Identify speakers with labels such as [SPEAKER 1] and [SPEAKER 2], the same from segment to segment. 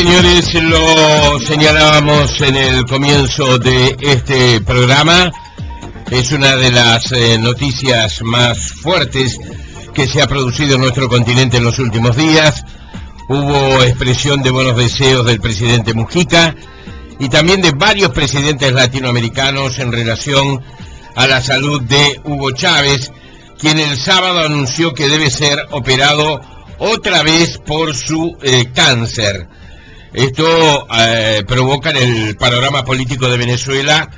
[SPEAKER 1] señores, lo señalábamos en el comienzo de este programa. Es una de las noticias más fuertes que se ha producido en nuestro continente en los últimos días. Hubo expresión de buenos deseos del presidente Mujica y también de varios presidentes latinoamericanos en relación a la salud de Hugo Chávez, quien el sábado anunció que debe ser operado otra vez por su cáncer. Esto provoca en el panorama político de Venezuela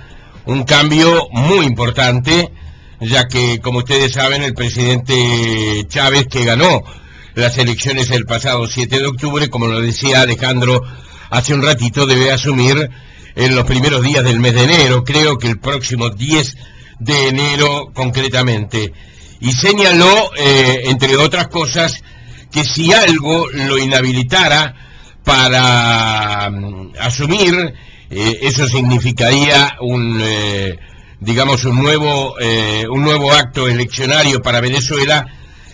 [SPEAKER 1] un cambio muy importante, ya que, como ustedes saben, el presidente Chávez, que ganó las elecciones el pasado 7 de octubre, como lo decía Alejandro hace un ratito, debe asumir en los primeros días del mes de enero, creo que el próximo 10 de enero concretamente. Y señaló, entre otras cosas, que si algo lo inhabilitara para asumir, eso significaría un nuevo acto eleccionario para Venezuela.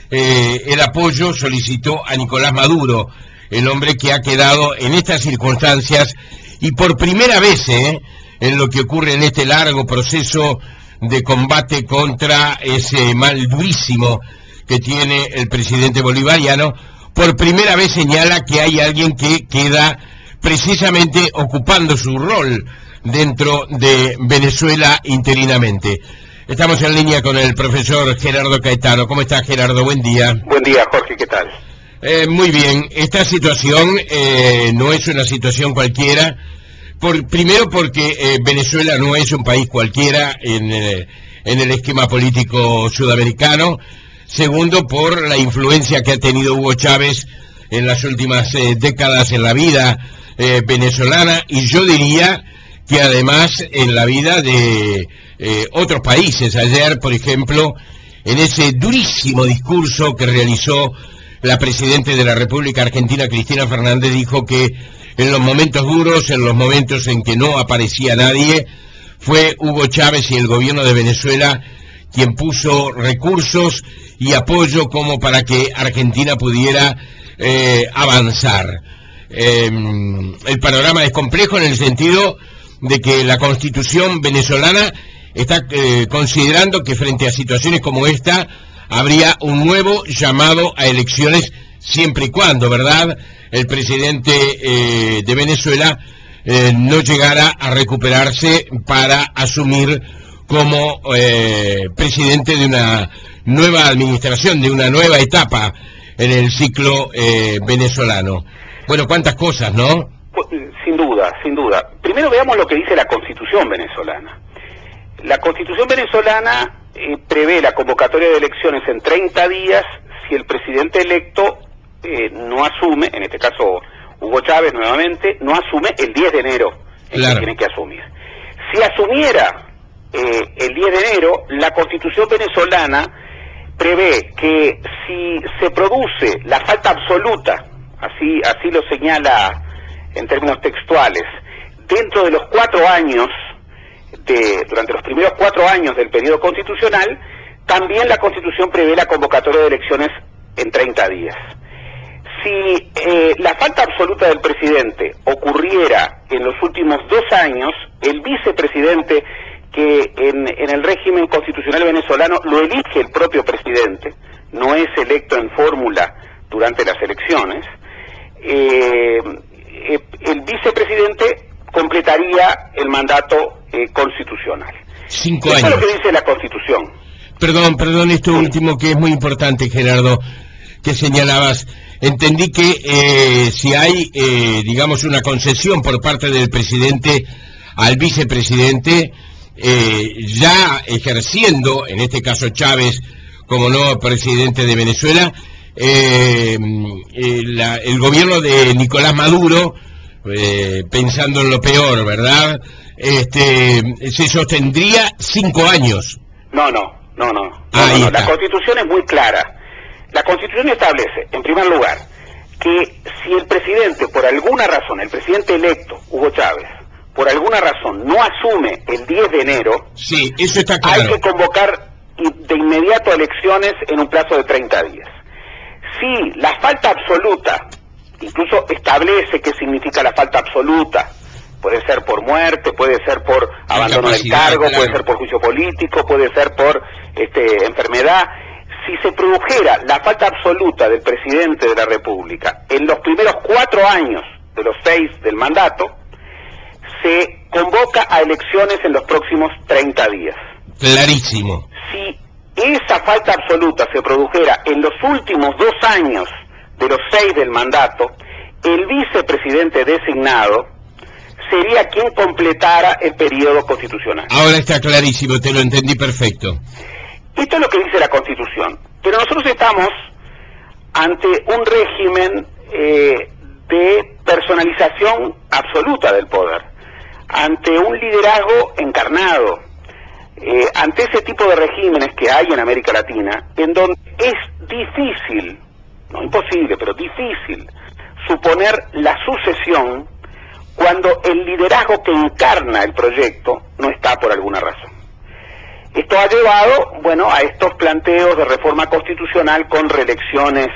[SPEAKER 1] El apoyo solicitó a Nicolás Maduro, el hombre que ha quedado en estas circunstancias y por primera vez en lo que ocurre en este largo proceso de combate contra ese mal durísimo que tiene el presidente bolivariano, por primera vez señala que hay alguien que queda precisamente ocupando su rol dentro de Venezuela interinamente. Estamos en línea con el profesor Gerardo Caetano. ¿Cómo estás, Gerardo? Buen día.
[SPEAKER 2] Buen día, Jorge, ¿qué tal?
[SPEAKER 1] Muy bien. Esta situación no es una situación cualquiera. Primero porque Venezuela no es un país cualquiera en el esquema político sudamericano. Segundo, por la influencia que ha tenido Hugo Chávez en las últimas décadas en la vida venezolana, y yo diría que además en la vida de otros países. Ayer, por ejemplo, en ese durísimo discurso que realizó la Presidenta de la República Argentina, Cristina Fernández, dijo que en los momentos duros, en los momentos en que no aparecía nadie, fue Hugo Chávez y el gobierno de Venezuela quien puso recursos y apoyo como para que Argentina pudiera avanzar. El panorama es complejo en el sentido de que la Constitución venezolana está considerando que frente a situaciones como esta habría un nuevo llamado a elecciones siempre y cuando, ¿verdad?, el presidente de Venezuela no llegara a recuperarse para asumir como presidente de una nueva administración, de una nueva etapa en el ciclo venezolano. Bueno, cuántas cosas, ¿no?
[SPEAKER 2] Sin duda, sin duda. Primero veamos lo que dice la Constitución venezolana. La Constitución venezolana prevé la convocatoria de elecciones en 30 días si el presidente electo no asume, en este caso Hugo Chávez nuevamente, no asume el 10 de enero,
[SPEAKER 1] claro,
[SPEAKER 2] que tiene que asumir. Si asumiera el 10 de enero, la Constitución venezolana prevé que si se produce la falta absoluta, así lo señala en términos textuales, dentro de los 4 años, durante los primeros 4 años del periodo constitucional, también la Constitución prevé la convocatoria de elecciones en 30 días. Si la falta absoluta del presidente ocurriera en los últimos 2 años, el vicepresidente, que en el régimen constitucional venezolano lo elige el propio presidente, no es electo en fórmula durante las elecciones, el vicepresidente completaría el mandato constitucional.
[SPEAKER 1] 5 años.
[SPEAKER 2] Eso es lo que dice la Constitución.
[SPEAKER 1] Perdón, esto último que es muy importante, Gerardo, que señalabas. Entendí que si hay, digamos, una concesión por parte del presidente al vicepresidente, ya ejerciendo, en este caso Chávez, como nuevo presidente de Venezuela, el gobierno de Nicolás Maduro, pensando en lo peor, ¿verdad?, se sostendría 5 años. No. La Constitución es muy clara. La Constitución establece, en primer lugar, que si el presidente, por alguna razón, el presidente electo, Hugo Chávez, por alguna razón no asume el 10 de enero, sí, eso está claro,
[SPEAKER 2] hay que convocar de inmediato elecciones en un plazo de 30 días. Si la falta absoluta, y incluso establece qué significa la falta absoluta. Puede ser por muerte, puede ser por abandono del cargo, claro, puede ser por juicio político, puede ser por enfermedad. Si se produjera la falta absoluta del presidente de la República en los primeros 4 años de los 6 del mandato, se convoca a elecciones en los próximos 30 días.
[SPEAKER 1] Clarísimo.
[SPEAKER 2] Si esa falta absoluta se produjera en los últimos 2 años de los 6 del mandato, el vicepresidente designado sería quien completara el periodo constitucional.
[SPEAKER 1] Ahora está clarísimo, te lo entendí perfecto.
[SPEAKER 2] Esto es lo que dice la Constitución, pero nosotros estamos ante un régimen de personalización absoluta del poder, ante un liderazgo encarnado, ante ese tipo de regímenes que hay en América Latina, en donde es difícil, no imposible, pero difícil, suponer la sucesión cuando el liderazgo que encarna el proyecto no está por alguna razón. Esto ha llevado, bueno, a estos planteos de reforma constitucional con reelecciones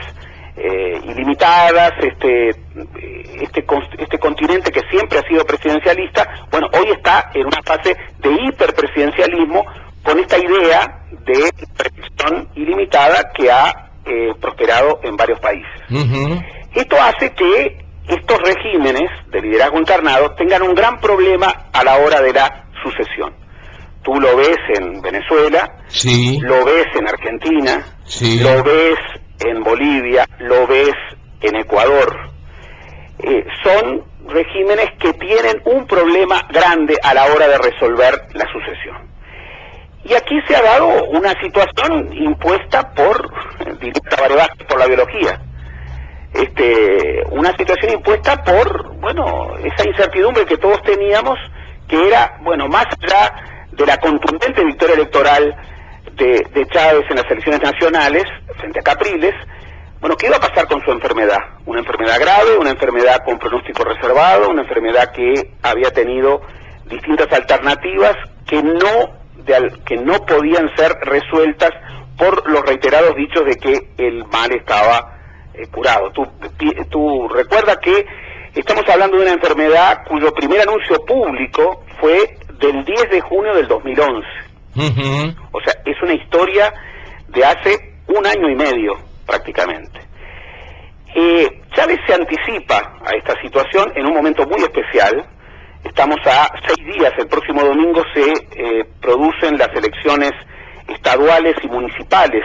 [SPEAKER 2] ilimitadas, este continente que siempre ha sido presidencialista, bueno, hoy está en una fase de hiperpresidencialismo con esta idea de reelección ilimitada que ha prosperado en varios países. Esto hace que estos regímenes de liderazgo encarnado tengan un gran problema a la hora de la sucesión. Tú lo ves en Venezuela,
[SPEAKER 1] sí,
[SPEAKER 2] lo ves en Argentina,
[SPEAKER 1] sí,
[SPEAKER 2] lo ves en Bolivia, lo ves en Ecuador. Son regímenes que tienen un problema grande a la hora de resolver la sucesión. Y aquí se ha dado una situación impuesta por la biología. Una situación impuesta por, bueno, esa incertidumbre que todos teníamos, que era, bueno, más allá de la contundente victoria electoral de Chávez en las elecciones nacionales, frente a Capriles, bueno, ¿qué iba a pasar con su enfermedad? Una enfermedad grave, una enfermedad con pronóstico reservado, una enfermedad que había tenido distintas alternativas que no podían ser resueltas por los reiterados dichos de que el mal estaba curado. Tú recuerdas que estamos hablando de una enfermedad cuyo primer anuncio público fue del 10 de junio del 2011. O sea, es una historia de hace 1 año y medio, prácticamente. Chávez se anticipa a esta situación en un momento muy especial. Estamos a 6 días, el próximo domingo se producen las elecciones estaduales y municipales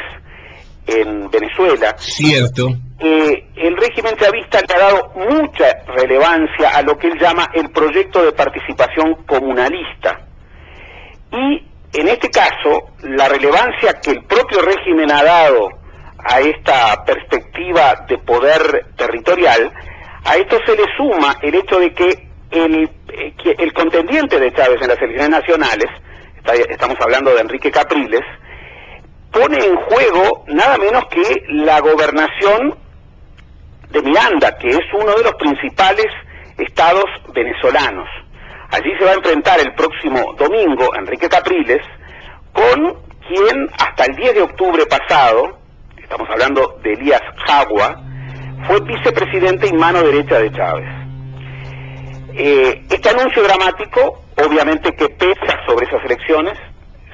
[SPEAKER 2] en Venezuela.
[SPEAKER 1] Cierto.
[SPEAKER 2] El régimen chavista le ha dado mucha relevancia a lo que él llama el proyecto de participación comunalista. Y en este caso, la relevancia que el propio régimen ha dado a esta perspectiva de poder territorial, a esto se le suma el hecho de que el contendiente de Chávez en las elecciones nacionales, estamos hablando de Enrique Capriles, pone en juego nada menos que la gobernación de Miranda, que es uno de los principales estados venezolanos. Allí se va a enfrentar el próximo domingo Enrique Capriles con quien hasta el 10 de octubre pasado, estamos hablando de Elías Jagua, fue vicepresidente y mano derecha de Chávez. Este anuncio dramático, obviamente que pesa sobre esas elecciones.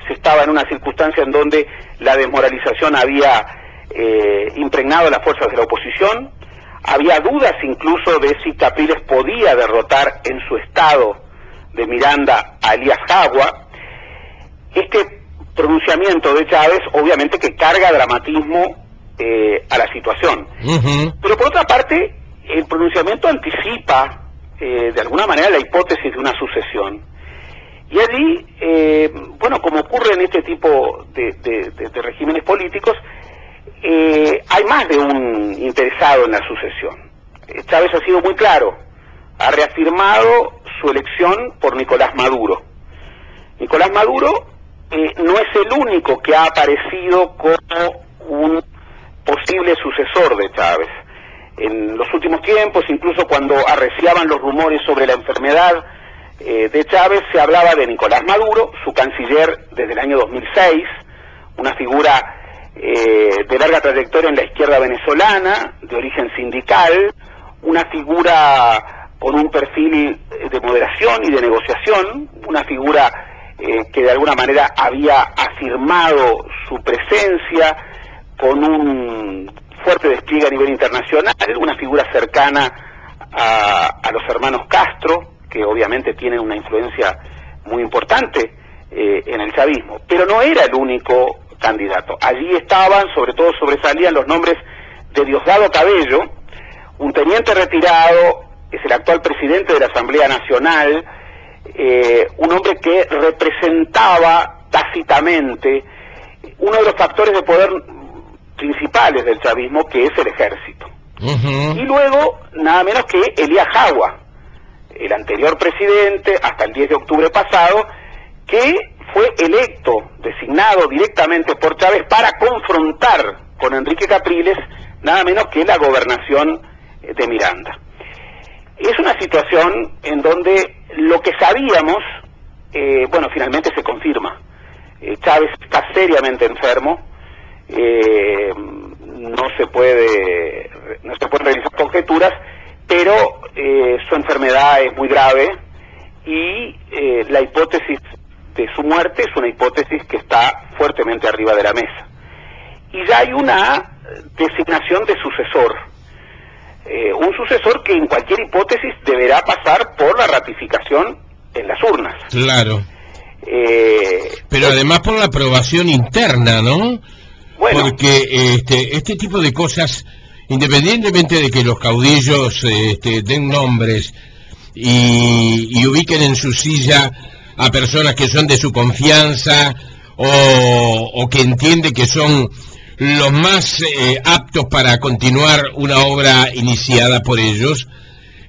[SPEAKER 2] Se estaba en una circunstancia en donde la desmoralización había impregnado a las fuerzas de la oposición. Había dudas incluso de si Capriles podía derrotar en su estado de Miranda a Elías Jagua. Este pronunciamiento de Chávez obviamente que carga dramatismo a la situación. Pero por otra parte, el pronunciamiento anticipa de alguna manera la hipótesis de una sucesión. Y allí, bueno, como ocurre en este tipo de regímenes políticos, hay más de un interesado en la sucesión. Chávez ha sido muy claro, ha reafirmado su elección por Nicolás Maduro. Nicolás Maduro no es el único que ha aparecido como un posible sucesor de Chávez. En los últimos tiempos, incluso cuando arreciaban los rumores sobre la enfermedad de Chávez, se hablaba de Nicolás Maduro, su canciller desde el año 2006, una figura de larga trayectoria en la izquierda venezolana, de origen sindical, una figura con un perfil de moderación y de negociación, una figura que de alguna manera había afirmado su presencia con un fuerte despliegue a nivel internacional, una figura cercana a los hermanos Castro, que obviamente tienen una influencia muy importante en el chavismo, pero no era el único candidato. Allí estaban, sobre todo sobresalían los nombres de Diosdado Cabello, un teniente retirado, es el actual presidente de la Asamblea Nacional, un hombre que representaba tácitamente uno de los factores de poder principales del chavismo, que es el ejército. Y luego, nada menos que Elías Jagua, el anterior presidente, hasta el 10 de octubre pasado, que fue electo, designado directamente por Chávez para confrontar con Enrique Capriles, nada menos que la gobernación de Miranda. Es una situación en donde lo que sabíamos, bueno, finalmente se confirma. Chávez está seriamente enfermo, no se pueden realizar conjeturas, pero su enfermedad es muy grave y la hipótesis de su muerte es una hipótesis que está fuertemente arriba de la mesa. Y ya hay una designación de sucesor, un sucesor que en cualquier hipótesis deberá pasar por la ratificación en las urnas.
[SPEAKER 1] Claro. Pero además por la aprobación interna, ¿no? Bueno, porque este tipo de cosas, independientemente de que los caudillos den nombres y ubiquen en su silla a personas que son de su confianza o que entiende que son los más aptos para continuar una obra iniciada por ellos,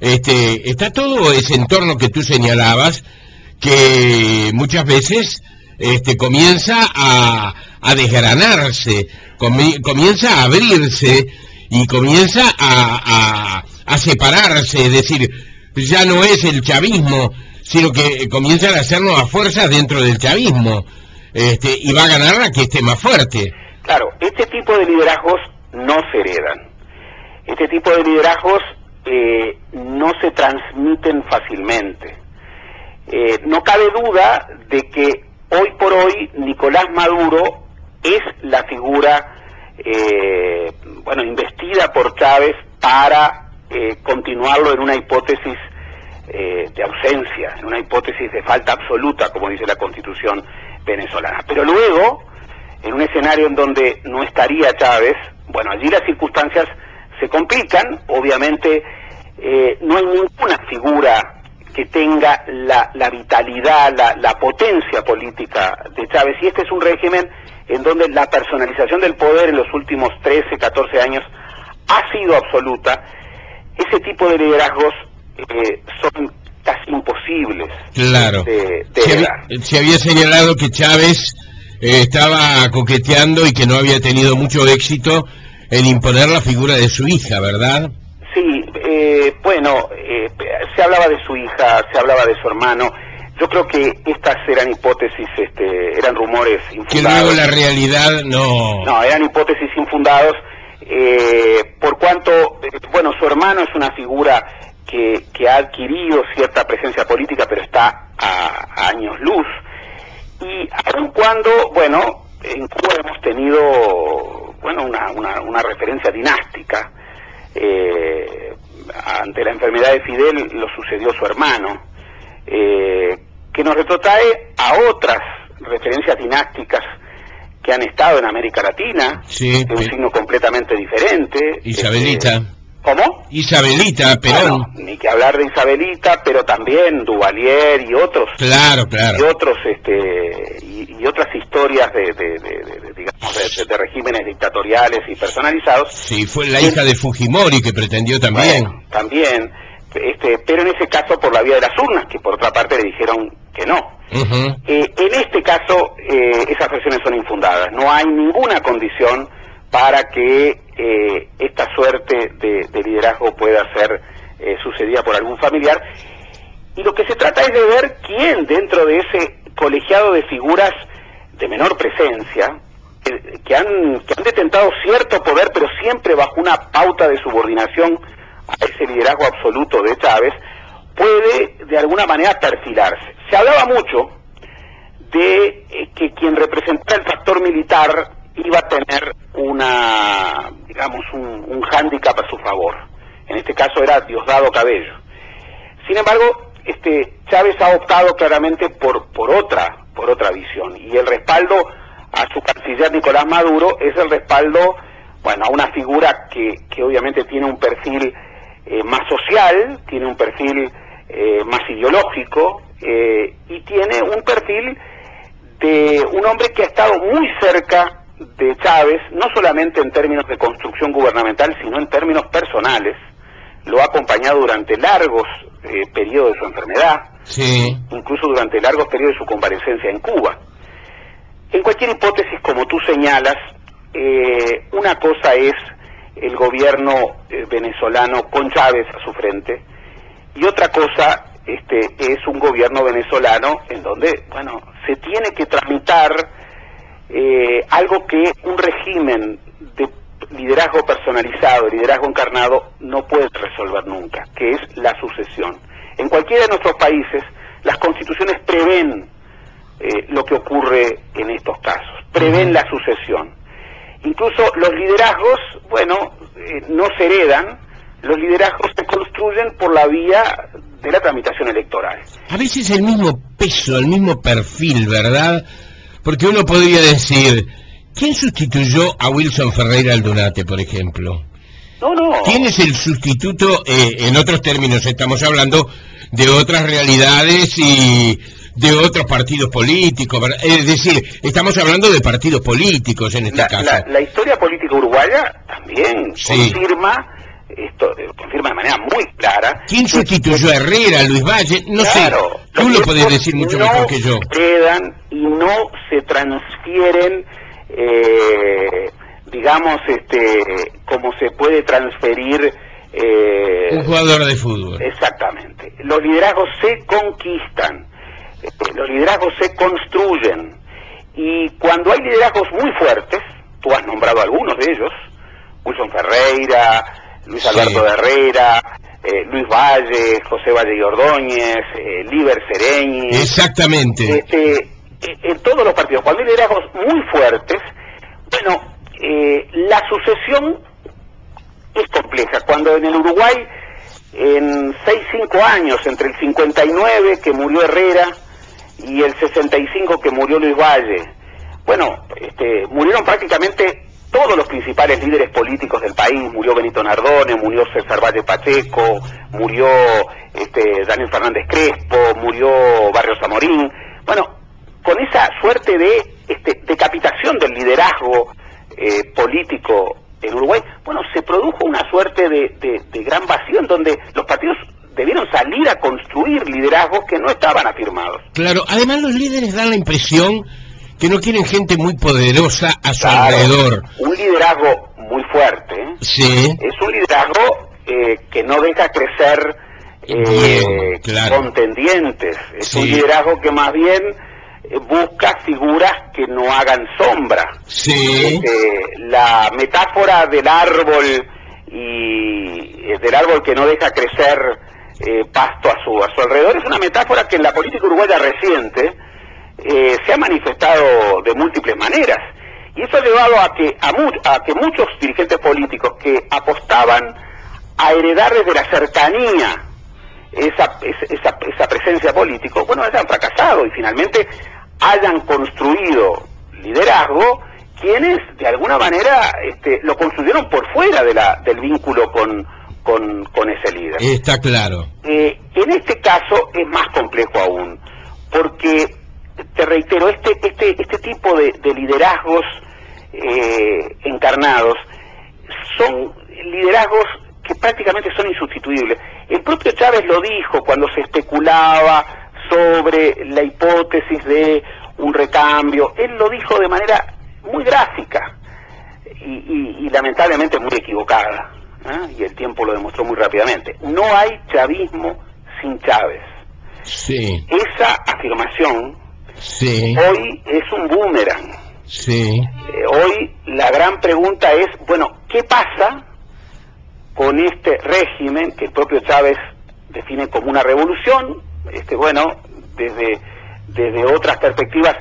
[SPEAKER 1] está todo ese entorno que tú señalabas, que muchas veces comienza a desgranarse, comienza a abrirse y comienza a separarse, es decir, ya no es el chavismo, sino que comienzan a hacer nuevas fuerzas dentro del chavismo, y va a ganar la que esté más fuerte.
[SPEAKER 2] Claro, este tipo de liderazgos no se heredan. Este tipo de liderazgos no se transmiten fácilmente. No cabe duda de que hoy por hoy Nicolás Maduro es la figura investida por Chávez para continuarlo en una hipótesis de ausencia, en una hipótesis de falta absoluta, como dice la Constitución venezolana. Pero luego, en un escenario en donde no estaría Chávez, bueno, allí las circunstancias se complican. Obviamente no hay ninguna figura que tenga la vitalidad, la potencia política de Chávez, y este es un régimen en donde la personalización del poder en los últimos 13, 14 años ha sido absoluta. Ese tipo de liderazgos son casi imposibles.
[SPEAKER 1] Claro.
[SPEAKER 2] de
[SPEAKER 1] se había señalado que Chávez estaba coqueteando y que no había tenido mucho éxito en imponer la figura de su hija, ¿verdad?
[SPEAKER 2] Sí, se hablaba de su hija, se hablaba de su hermano. Yo creo que estas eran hipótesis, eran rumores infundados.
[SPEAKER 1] Que luego la realidad no...
[SPEAKER 2] No, eran hipótesis infundados, por cuanto, su hermano es una figura que ha adquirido cierta presencia política, pero está a años luz. Y aun cuando, en Cuba hemos tenido, una referencia dinástica, ante la enfermedad de Fidel lo sucedió su hermano, que nos retrotrae a otras referencias dinásticas que han estado en América Latina,
[SPEAKER 1] sí,
[SPEAKER 2] de un signo completamente diferente.
[SPEAKER 1] Isabelita.
[SPEAKER 2] ¿Cómo?
[SPEAKER 1] Isabelita, Perón.
[SPEAKER 2] Bueno, ni que hablar de Isabelita, pero también Duvalier y otros.
[SPEAKER 1] Claro.
[SPEAKER 2] Y otros, y otras historias de regímenes dictatoriales y personalizados.
[SPEAKER 1] Sí, fue la hija de Fujimori que pretendió también.
[SPEAKER 2] Bueno, también, pero en ese caso por la vía de las urnas, que por otra parte le dijeron que no. En este caso, esas versiones son infundadas. No hay ninguna condición para que esta suerte de liderazgo pueda ser sucedida por algún familiar. Y lo que se trata es de ver quién dentro de ese colegiado de figuras de menor presencia, que han detentado cierto poder, pero siempre bajo una pauta de subordinación a ese liderazgo absoluto de Chávez, puede de alguna manera perfilarse. Se hablaba mucho de que quien representara el factor militar iba a tener un hándicap a su favor. En este caso era Diosdado Cabello. Sin embargo, Chávez ha optado claramente por otra visión, y el respaldo a su canciller Nicolás Maduro es el respaldo, a una figura que obviamente tiene un perfil más social, tiene un perfil más ideológico, y tiene un perfil de un hombre que ha estado muy cerca de Chávez, no solamente en términos de construcción gubernamental, sino en términos personales. Lo ha acompañado durante largos periodos de su enfermedad,
[SPEAKER 1] sí,
[SPEAKER 2] incluso durante largos periodos de su comparecencia en Cuba. En cualquier hipótesis, como tú señalas, una cosa es el gobierno venezolano con Chávez a su frente, y otra cosa es un gobierno venezolano en donde, se tiene que tramitar algo que un régimen de liderazgo personalizado, liderazgo encarnado, no puede resolver nunca, que es la sucesión. En cualquiera de nuestros países, las constituciones prevén lo que ocurre en estos casos, prevén la sucesión. Incluso los liderazgos, no se heredan, los liderazgos se construyen por la vía de la tramitación electoral.
[SPEAKER 1] A veces el mismo peso, el mismo perfil, ¿verdad? Porque uno podría decir, ¿quién sustituyó a Wilson Ferreira Aldunate, por ejemplo?
[SPEAKER 2] No.
[SPEAKER 1] ¿Quién es el sustituto? En otros términos, estamos hablando de otras realidades y de otros partidos políticos, ¿verdad? Es decir, estamos hablando de partidos políticos en este caso.
[SPEAKER 2] La historia política uruguaya también confirma esto, confirma de manera muy clara.
[SPEAKER 1] ¿Quién sustituyó a Herrera, a Luis Valle? No sé, tú lo podés decir mucho mejor que yo.
[SPEAKER 2] Quedan y no se transfieren, como se puede transferir
[SPEAKER 1] un jugador de fútbol.
[SPEAKER 2] Exactamente. Los liderazgos se conquistan, los liderazgos se construyen, y cuando hay liderazgos muy fuertes, tú has nombrado algunos de ellos, Wilson Ferreira, Luis Alberto de Herrera, Luis Valle, José Valle y Ordóñez, Líber Sereñi.
[SPEAKER 1] Exactamente.
[SPEAKER 2] En todos los partidos, cuando hay liderazgos muy fuertes, la sucesión es compleja. Cuando en el Uruguay, en 6-5 años, entre el 59 que murió Herrera y el 65 que murió Luis Valle, murieron prácticamente todos los principales líderes políticos del país. Murió Benito Nardone, murió César Valle Pacheco, murió Daniel Fernández Crespo, murió Barrios Zamorín. Con esa suerte de decapitación del liderazgo político en Uruguay, se produjo una suerte de gran vacío en donde los partidos debieron salir a construir liderazgos que no estaban afirmados.
[SPEAKER 1] Claro, además los líderes dan la impresión que no quieren gente muy poderosa a su alrededor.
[SPEAKER 2] Un liderazgo muy fuerte,
[SPEAKER 1] sí,
[SPEAKER 2] es un liderazgo que no deja crecer contendientes, es un liderazgo que más bien busca figuras que no hagan sombra.
[SPEAKER 1] Sí.
[SPEAKER 2] La metáfora del árbol y del árbol que no deja crecer pasto a su alrededor es una metáfora que en la política uruguaya reciente se ha manifestado de múltiples maneras, y eso ha llevado a que muchos dirigentes políticos que apostaban a heredar desde la cercanía esa presencia política, hayan fracasado y finalmente hayan construido liderazgo quienes de alguna manera lo construyeron por fuera del vínculo con ese líder.
[SPEAKER 1] Está claro.
[SPEAKER 2] En este caso es más complejo aún, porque te reitero, este tipo de liderazgos encarnados son liderazgos que prácticamente son insustituibles. El propio Chávez lo dijo cuando se especulaba sobre la hipótesis de un recambio. Él lo dijo de manera muy gráfica y lamentablemente muy equivocada, y el tiempo lo demostró muy rápidamente. No hay chavismo sin Chávez.
[SPEAKER 1] Sí.
[SPEAKER 2] Esa afirmación hoy es un boomerang.
[SPEAKER 1] Sí.
[SPEAKER 2] Hoy la gran pregunta es, ¿qué pasa con este régimen que el propio Chávez define como una revolución. Bueno, desde otras perspectivas,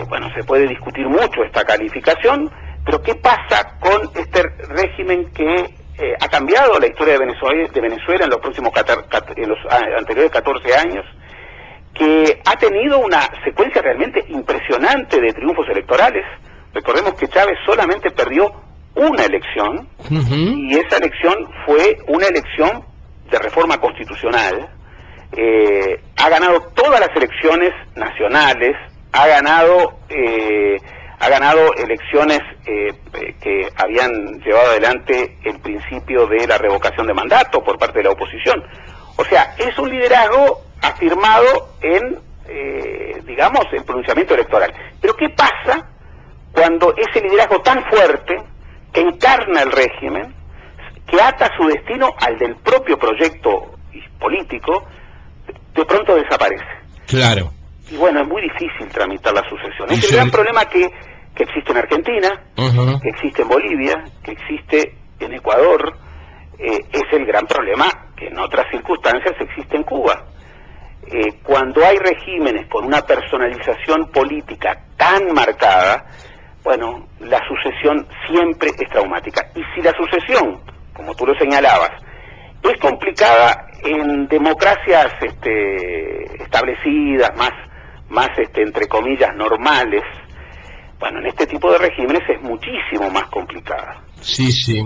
[SPEAKER 2] bueno, se puede discutir mucho esta calificación, pero ¿qué pasa con este régimen que ha cambiado la historia de Venezuela en los anteriores 14 años, que ha tenido una secuencia realmente impresionante de triunfos electorales? Recordemos que Chávez solamente perdió una elección, y esa elección fue una elección de reforma constitucional. Ha ganado todas las elecciones nacionales, ha ganado elecciones que habían llevado adelante el principio de la revocación de mandato por parte de la oposición. O sea, es un liderazgo afirmado en, digamos, el pronunciamiento electoral. Pero ¿qué pasa cuando ese liderazgo tan fuerte, que encarna el régimen, que ata su destino al del propio proyecto político, de pronto desaparece?
[SPEAKER 1] Claro.
[SPEAKER 2] Y bueno, es muy difícil tramitar la sucesión. Es el gran problema que existe en Argentina, que existe en Bolivia, que existe en Ecuador. Es el gran problema que en otras circunstancias existe en Cuba. Cuando hay regímenes con una personalización política tan marcada, bueno, la sucesión siempre es traumática. Y si la sucesión, como tú lo señalabas, es complicada en democracias establecidas, más entre comillas normales, bueno, en este tipo de regímenes es muchísimo más complicada.
[SPEAKER 1] Sí, sí.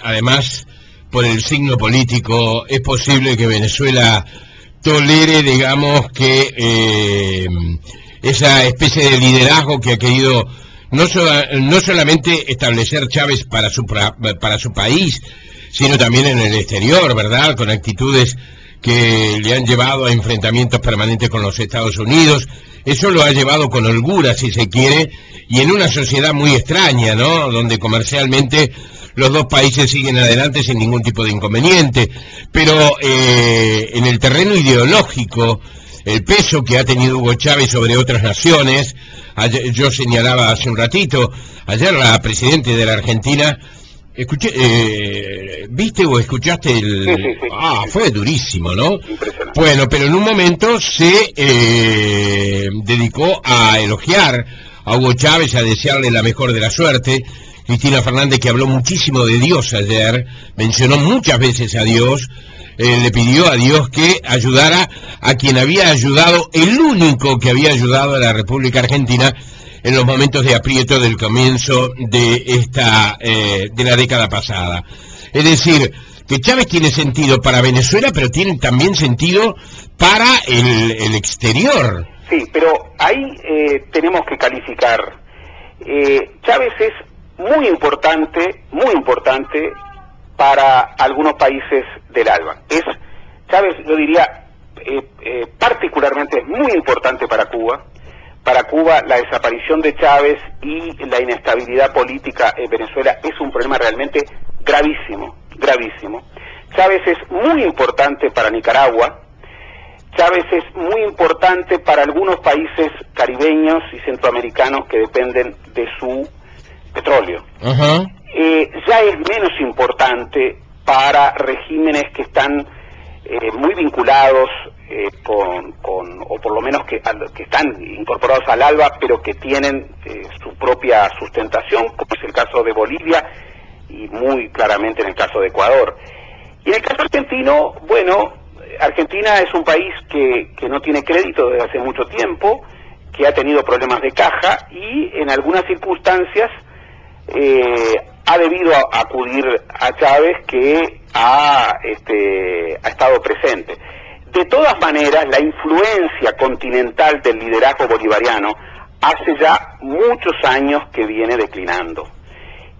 [SPEAKER 1] Además, por el signo político, es posible que Venezuela tolere, digamos, que esa especie de liderazgo que ha querido no solamente establecer Chávez para su país, sino también en el exterior, ¿verdad?, con actitudes que le han llevado a enfrentamientos permanentes con los Estados Unidos. Eso lo ha llevado con holgura, si se quiere, y en una sociedad muy extraña, ¿no?, donde comercialmente los dos países siguen adelante sin ningún tipo de inconveniente. Pero en el terreno ideológico, el peso que ha tenido Hugo Chávez sobre otras naciones, yo señalaba hace un ratito, ayer la presidenta de la Argentina, ¿viste o escuchaste el...?
[SPEAKER 2] Sí.
[SPEAKER 1] Fue durísimo, ¿no? Bueno, pero en un momento se dedicó a elogiar a Hugo Chávez, a desearle la mejor de la suerte. Cristina Fernández, que habló muchísimo de Dios ayer, mencionó muchas veces a Dios, le pidió a Dios que ayudara a quien había ayudado, el único que había ayudado a la República Argentina en los momentos de aprieto del comienzo de de la década pasada. Es decir, que Chávez tiene sentido para Venezuela, pero tiene también sentido para el exterior.
[SPEAKER 2] Sí, pero ahí tenemos que calificar. Chávez es muy importante para algunos países del ALBA. Chávez, yo diría, particularmente es muy importante para Cuba. Para Cuba, la desaparición de Chávez y la inestabilidad política en Venezuela es un problema realmente gravísimo. Chávez es muy importante para Nicaragua. Chávez es muy importante para algunos países caribeños y centroamericanos que dependen de su petróleo. Ya es menos importante para regímenes que están muy vinculados o por lo menos que están incorporados al ALBA, pero que tienen su propia sustentación, como es el caso de Bolivia y muy claramente en el caso de Ecuador. Y en el caso argentino, bueno, Argentina es un país que no tiene crédito desde hace mucho tiempo, que ha tenido problemas de caja y en algunas circunstancias ha debido acudir a Chávez, que ha estado presente. De todas maneras, la influencia continental del liderazgo bolivariano hace ya muchos años que viene declinando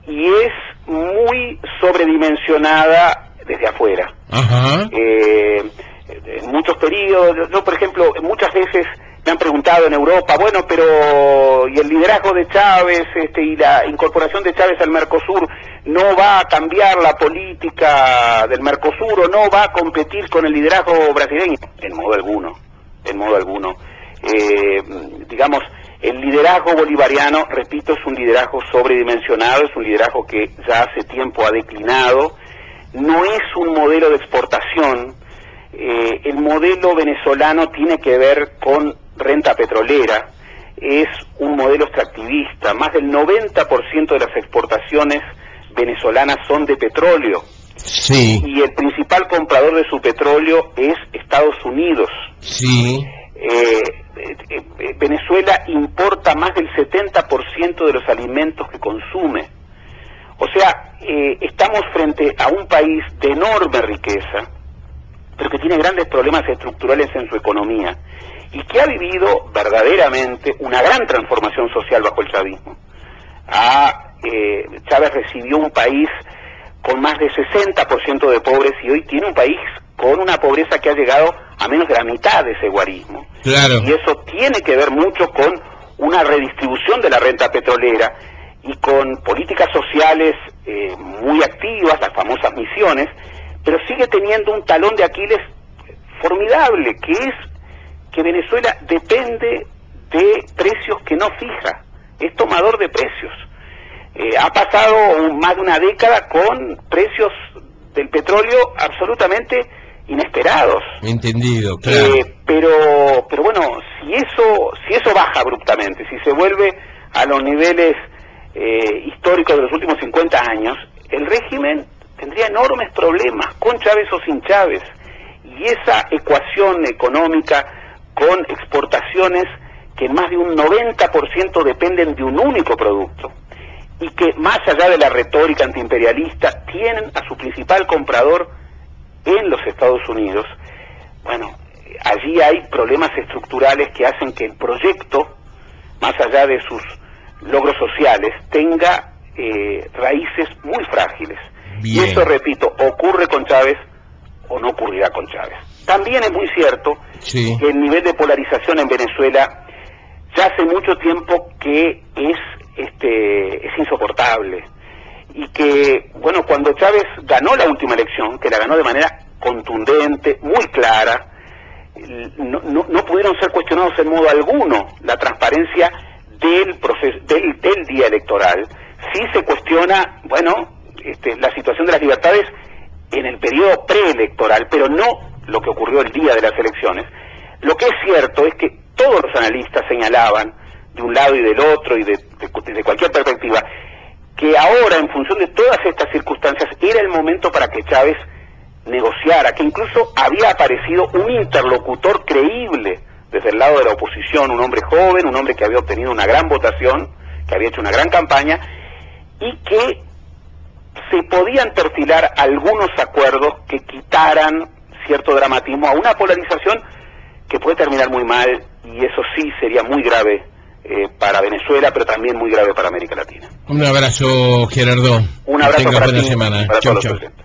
[SPEAKER 2] y es muy sobredimensionada desde afuera. En muchos periodos, yo por ejemplo, muchas veces me han preguntado en Europa, bueno, pero ¿y el liderazgo de Chávez y la incorporación de Chávez al Mercosur no va a cambiar la política del Mercosur o no va a competir con el liderazgo brasileño? En modo alguno. Digamos, El liderazgo bolivariano, repito, es un liderazgo sobredimensionado, es un liderazgo que ya hace tiempo ha declinado, no es un modelo de exportación. El modelo venezolano tiene que ver con renta petrolera, es un modelo extractivista, más del 90% de las exportaciones venezolanas son de petróleo.
[SPEAKER 1] Sí.
[SPEAKER 2] Y el principal comprador de su petróleo es Estados Unidos.
[SPEAKER 1] Sí.
[SPEAKER 2] Venezuela importa más del 70% de los alimentos que consume. O sea, estamos frente a un país de enorme riqueza, pero que tiene grandes problemas estructurales en su economía y que ha vivido verdaderamente una gran transformación social bajo el chavismo. Chávez recibió un país con más de 60% de pobres y hoy tiene un país con una pobreza que ha llegado a menos de la mitad de ese guarismo.
[SPEAKER 1] Claro.
[SPEAKER 2] Y eso tiene que ver mucho con una redistribución de la renta petrolera y con políticas sociales muy activas, las famosas misiones, pero sigue teniendo un talón de Aquiles formidable, que es que Venezuela depende de precios que no fija, es tomador de precios. Ha pasado más de una década con precios del petróleo absolutamente inesperados.
[SPEAKER 1] Entendido, claro.
[SPEAKER 2] Pero bueno, si eso baja abruptamente, si se vuelve a los niveles históricos de los últimos 50 años, el régimen tendría enormes problemas, con Chávez o sin Chávez. Y esa ecuación económica con exportaciones que más de un 90% dependen de un único producto, y que más allá de la retórica antiimperialista tienen a su principal comprador en los Estados Unidos, bueno, allí hay problemas estructurales que hacen que el proyecto, más allá de sus logros sociales, tenga raíces muy frágiles.
[SPEAKER 1] Bien.
[SPEAKER 2] Y eso, repito, ocurre con Chávez o no ocurrirá con Chávez. También es muy cierto
[SPEAKER 1] Sí.
[SPEAKER 2] que el nivel de polarización en Venezuela ya hace mucho tiempo que es insoportable, y que, bueno, cuando Chávez ganó la última elección, que la ganó de manera contundente, muy clara, no pudieron ser cuestionados en modo alguno la transparencia del proceso, del día electoral. Sí se cuestiona, bueno, la situación de las libertades en el periodo preelectoral, pero no lo que ocurrió el día de las elecciones. Lo que es cierto es que todos los analistas señalaban, de un lado y del otro, y desde cualquier perspectiva, que ahora, en función de todas estas circunstancias, era el momento para que Chávez negociara, que incluso había aparecido un interlocutor creíble desde el lado de la oposición, un hombre joven, un hombre que había obtenido una gran votación, que había hecho una gran campaña, y que se podían perfilar algunos acuerdos que quitaran cierto dramatismo a una polarización que puede terminar muy mal, y eso sí sería muy grave para Venezuela, pero también muy grave para América Latina.
[SPEAKER 1] Un abrazo, Gerardo.
[SPEAKER 2] Un abrazo para
[SPEAKER 1] buena
[SPEAKER 2] ti,
[SPEAKER 1] semana.
[SPEAKER 2] para
[SPEAKER 1] Chau,
[SPEAKER 2] todos los
[SPEAKER 1] chau.
[SPEAKER 2] presentes.